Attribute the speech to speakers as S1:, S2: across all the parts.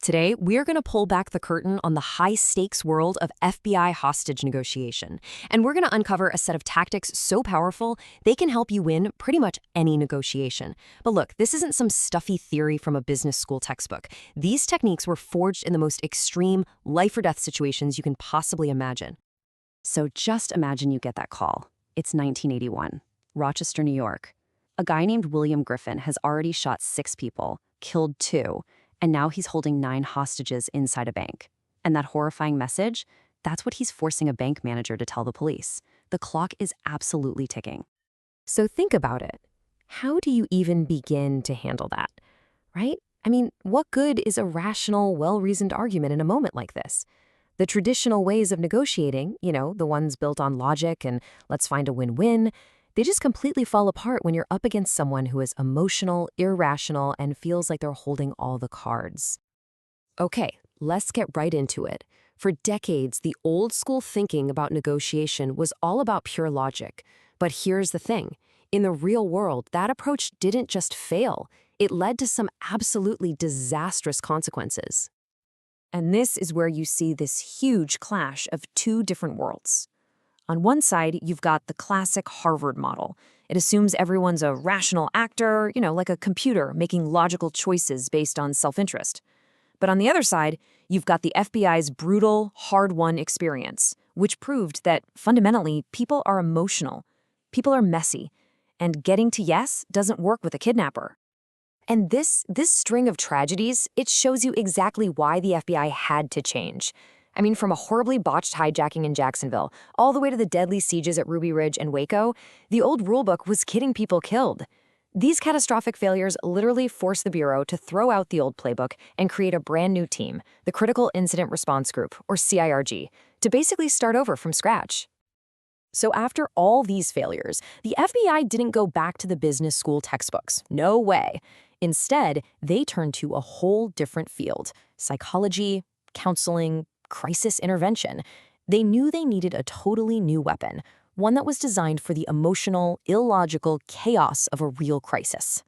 S1: Today, we're going to pull back the curtain on the high-stakes world of FBI hostage negotiation, and we're going to uncover a set of tactics so powerful they can help you win pretty much any negotiation. But look, this isn't some stuffy theory from a business school textbook. These techniques were forged in the most extreme, life-or-death situations you can possibly imagine. So just imagine you get that call. It's 1981, Rochester, New York. A guy named William Griffin has already shot 6 people, killed 2, and now he's holding 9 hostages inside a bank. And that horrifying message, that's what he's forcing a bank manager to tell the police. The clock is absolutely ticking. So think about it. How do you even begin to handle that, right? I mean, what good is a rational, well-reasoned argument in a moment like this? The traditional ways of negotiating, the ones built on logic and let's find a win-win, they just completely fall apart when you're up against someone who is emotional, irrational, and feels like they're holding all the cards. Okay, let's get right into it. For decades, the old school thinking about negotiation was all about pure logic. But here's the thing. In the real world, that approach didn't just fail. It led to some absolutely disastrous consequences. And this is where you see this huge clash of 2 different worlds. On one side, you've got the classic Harvard model. It assumes everyone's a rational actor, like a computer making logical choices based on self-interest. But on the other side, you've got the FBI's brutal, hard-won experience, which proved that fundamentally, people are emotional, people are messy, and getting to yes doesn't work with a kidnapper. And this string of tragedies, it shows you exactly why the FBI had to change. I mean, from a horribly botched hijacking in Jacksonville, all the way to the deadly sieges at Ruby Ridge and Waco, the old rulebook was getting people killed. These catastrophic failures literally forced the Bureau to throw out the old playbook and create a brand new team, the Critical Incident Response Group, or CIRG, to basically start over from scratch. So after all these failures, the FBI didn't go back to the business school textbooks. No way. Instead, they turned to a whole different field: psychology, counseling, crisis intervention. They knew they needed a totally new weapon, one that was designed for the emotional, illogical chaos of a real crisis.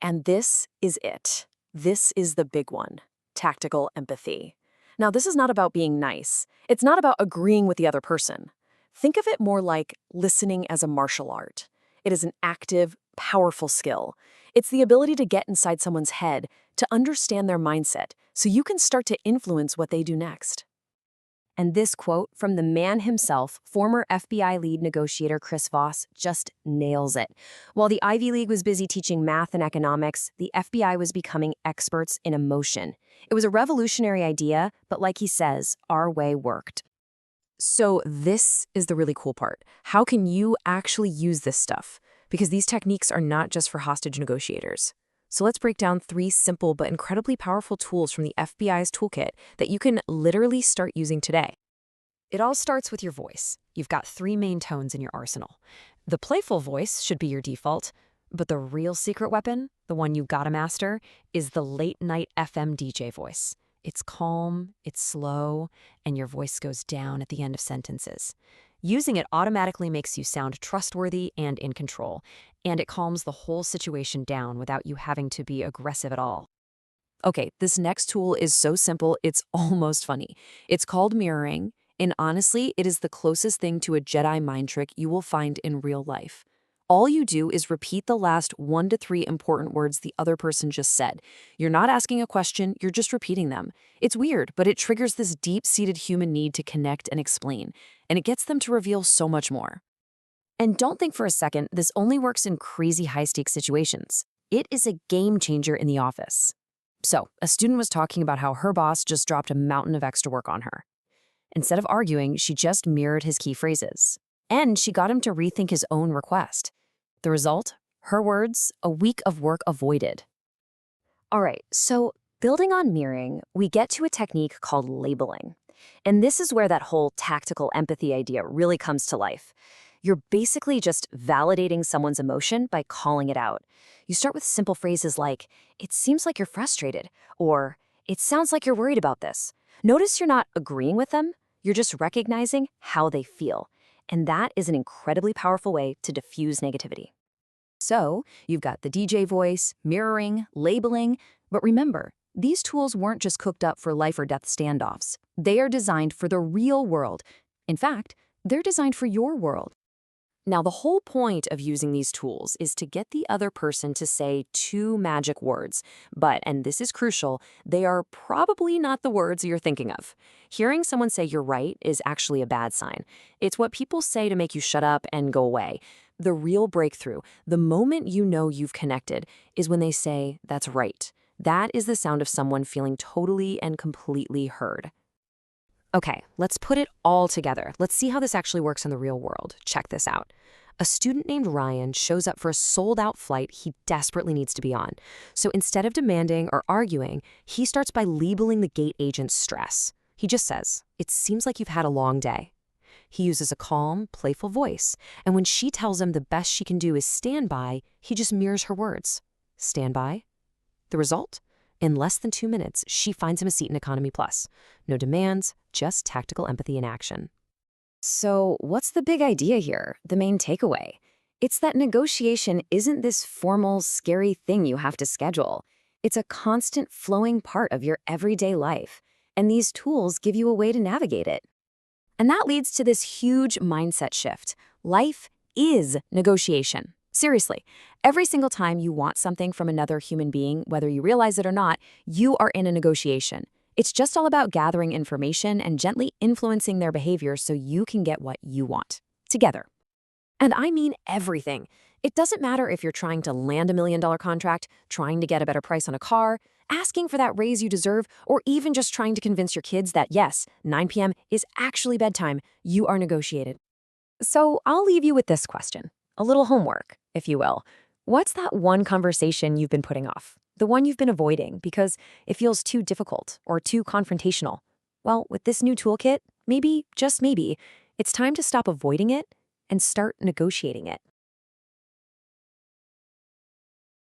S1: And this is it. This is the big one: tactical empathy. Now, this is not about being nice. It's not about agreeing with the other person. Think of it more like listening as a martial art. It is an active, powerful skill. It's the ability to get inside someone's head, to understand their mindset, so you can start to influence what they do next. And this quote from the man himself, former FBI lead negotiator Chris Voss, just nails it. While the Ivy League was busy teaching math and economics, the FBI was becoming experts in emotion. It was a revolutionary idea, but like he says, our way worked. So this is the really cool part. How can you actually use this stuff? Because these techniques are not just for hostage negotiators. So let's break down 3 simple but incredibly powerful tools from the FBI's toolkit that you can literally start using today. It all starts with your voice. You've got 3 main tones in your arsenal. The playful voice should be your default, but the real secret weapon, the one you gotta master, is the late-night FM DJ voice. It's calm, it's slow, and your voice goes down at the end of sentences. Using it automatically makes you sound trustworthy and in control, and it calms the whole situation down without you having to be aggressive at all. Okay, this next tool is so simple, it's almost funny. It's called mirroring, and honestly, it is the closest thing to a Jedi mind trick you will find in real life. All you do is repeat the last 1 to 3 important words the other person just said. You're not asking a question, you're just repeating them. It's weird, but it triggers this deep-seated human need to connect and explain, and it gets them to reveal so much more. And don't think for a second this only works in crazy high-stakes situations. It is a game changer in the office. So, a student was talking about how her boss just dropped a mountain of extra work on her. Instead of arguing, she just mirrored his key phrases. And she got him to rethink his own request. The result? Her words, a week of work avoided. All right, so building on mirroring, we get to a technique called labeling. And this is where that whole tactical empathy idea really comes to life. You're basically just validating someone's emotion by calling it out. You start with simple phrases like, "It seems like you're frustrated," or "It sounds like you're worried about this." Notice you're not agreeing with them, you're just recognizing how they feel. And that is an incredibly powerful way to diffuse negativity. So, you've got the DJ voice, mirroring, labeling, but remember,
S2: These tools weren't just cooked up for life or death standoffs. They are designed for the real world. In fact, they're designed for your world.
S1: Now, the whole point of using these tools is to get the other person to say two magic words. But, and this is crucial, they are probably not the words you're thinking of. Hearing someone say you're right is actually a bad sign. It's what people say to make you shut up and go away. The real breakthrough, the moment you know you've connected, is when they say, "That's right." That is the sound of someone feeling totally and completely heard. Okay, let's put it all together. Let's see how this actually works in the real world. Check this out. A student named Ryan shows up for a sold-out flight he desperately needs to be on. So instead of demanding or arguing, he starts by labeling the gate agent's stress. He just says, "It seems like you've had a long day." He uses a calm, playful voice, and when she tells him the best she can do is stand by, he just mirrors her words. Stand by? The result? In less than 2 minutes, she finds him a seat in Economy Plus. No demands, just tactical empathy in action.
S2: So, what's the big idea here? The main takeaway? It's that negotiation isn't this formal, scary thing you have to schedule. It's a constant flowing part of your everyday life, and these tools give you a way to navigate it. And that leads to this huge mindset shift. Life is negotiation. Seriously, every single time you want something from another human being, whether you realize it or not, you are in a negotiation. It's just all about gathering information and gently influencing their behavior so you can get what you want. Together. And I mean everything. It doesn't matter if you're trying to land $1 million contract, trying to get a better price on a car, asking for that raise you deserve, or even just trying to convince your kids that yes, 9 p.m. is actually bedtime. You are negotiated. So I'll leave you with this question. A little homework, if you will. What's that one conversation you've been putting off? The one you've been avoiding because it feels too difficult or too confrontational? Well, with this new toolkit, maybe, just maybe, it's time to stop avoiding it and start negotiating it.